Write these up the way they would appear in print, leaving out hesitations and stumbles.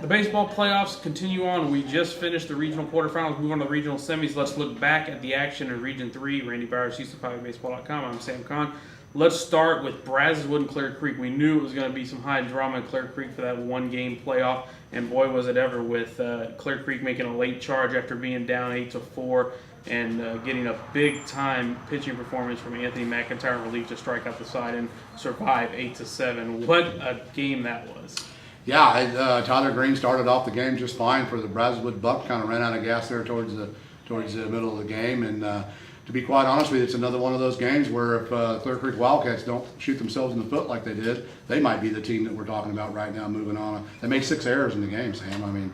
The baseball playoffs continue on. We just finished the regional quarterfinals. Move on to the regional semis. Let's look back at the action in Region 3. Randy Byers, Houston5baseball.com. I'm Sam Kahn. Let's start with Brazoswood and Clear Creek. We knew it was going to be some high drama in Clear Creek for that one-game playoff, and boy was it ever, with Clear Creek making a late charge after being down 8-4 and getting a big-time pitching performance from Anthony McIntyre in relief to strike out the side and survive 8-7. What a game that was. Yeah, Tyler Green started off the game just fine for the Brazoswood Buck. Kind of ran out of gas there towards the middle of the game, and to be quite honest with you, it's another one of those games where if Clear Creek Wildcats don't shoot themselves in the foot like they did, they might be the team that we're talking about right now moving on. They made 6 errors in the game, Sam. I mean,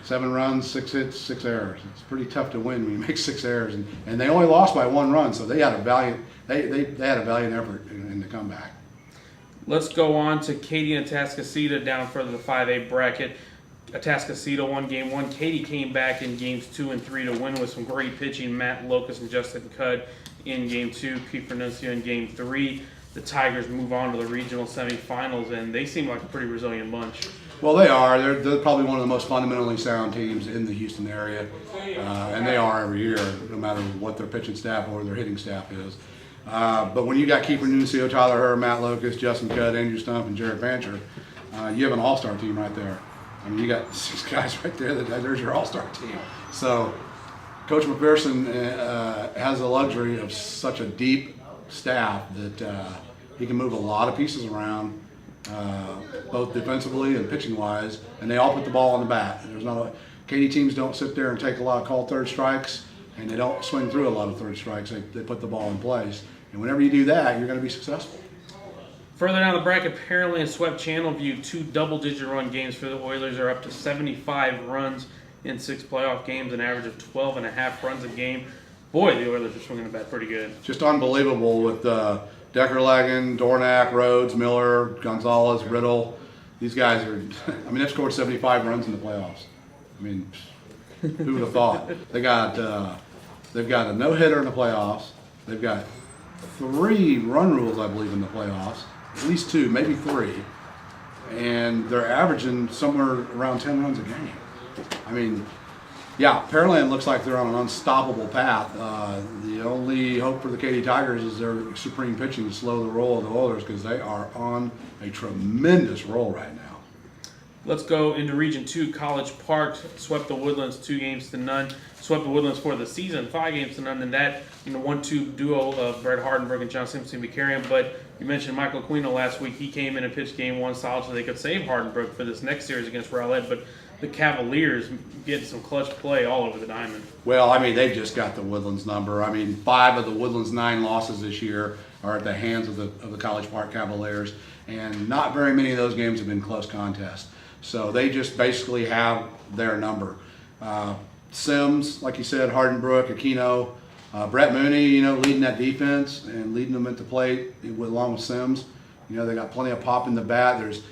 7 runs, 6 hits, 6 errors. It's pretty tough to win when you make 6 errors, and they only lost by 1 run, so they had a valiant effort in the comeback. Let's go on to Katy and Atascocita down further the 5A bracket. Atascocita won Game 1. Katy came back in Games 2 and 3 to win with some great pitching. Matt Locust and Justin Cudd in Game 2. Keith Renuncio in Game 3. The Tigers move on to the regional semifinals, and they seem like a pretty resilient bunch. Well, they are. They're probably one of the most fundamentally sound teams in the Houston area, and they are every year, no matter what their pitching staff or their hitting staff is. But when you got Keith Renuncio, Tyler Herr, Matt Locust, Justin Cudd, Andrew Stump, and Jared Fancher, you have an all-star team right there. I mean, you got 6 guys right there. There's your all-star team. So Coach McPherson has the luxury of such a deep staff that he can move a lot of pieces around, both defensively and pitching-wise, and they all put the ball on the bat. Katy teams don't sit there and take a lot of called third strikes, and they don't swing through a lot of third strikes. They put the ball in place. And whenever you do that, you're going to be successful. Further down the bracket, Pearland swept Channelview. 2 double-digit run games for the Oilers. Are up to 75 runs in 6 playoff games, an average of 12.5 runs a game. Boy, the Oilers are swinging the bat pretty good. Just unbelievable with Deckerlagan, Dornack, Rhodes, Miller, Gonzalez, Riddle. These guys are, I mean, they've scored 75 runs in the playoffs. I mean, who would have thought? They've got a no-hitter in the playoffs. They've got 3 run rules, I believe, in the playoffs. At least 2, maybe 3. And they're averaging somewhere around 10 runs a game. I mean, yeah, Pearland looks like they're on an unstoppable path. The only hope for the Katy Tigers is their supreme pitching to slow the roll of the Oilers, because they are on a tremendous roll right now. Let's go into Region 2. College Park swept the Woodlands 2-0. Swept the Woodlands for the season 5-0, and that 1-2 duo of Brett Hardenberg and John Simpson be carrying. But you mentioned Michael Aquino last week. He came in and pitched Game 1 solid, so they could save Hardenberg for this next series against Rowlett. But the Cavaliers getting some clutch play all over the diamond. Well, I mean, they've just got the Woodlands number. I mean, 5 of the Woodlands' 9 losses this year are at the hands of the College Park Cavaliers, and not very many of those games have been close contests. So they just basically have their number. Sims, like you said, Hardenbrook, Aquino, Brett Mooney, leading that defense and leading them at the plate along with Sims. They got plenty of pop in the bat. There's,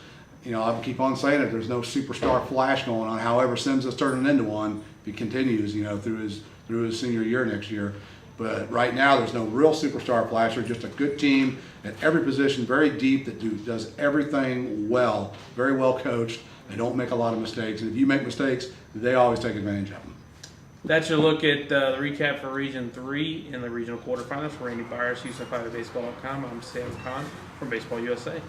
I keep on saying it, there's no superstar flash going on. However, Sims is turning into one if he continues, through his senior year next year. But right now, there's no real superstar flasher, just a good team at every position, very deep, that does everything well, very well coached. They don't make a lot of mistakes, and if you make mistakes, they always take advantage of them. That's your look at the recap for Region 3 in the regional quarterfinals. For Randy Byers, Houston5baseball.com. I'm Sam Kahn from Baseball USA.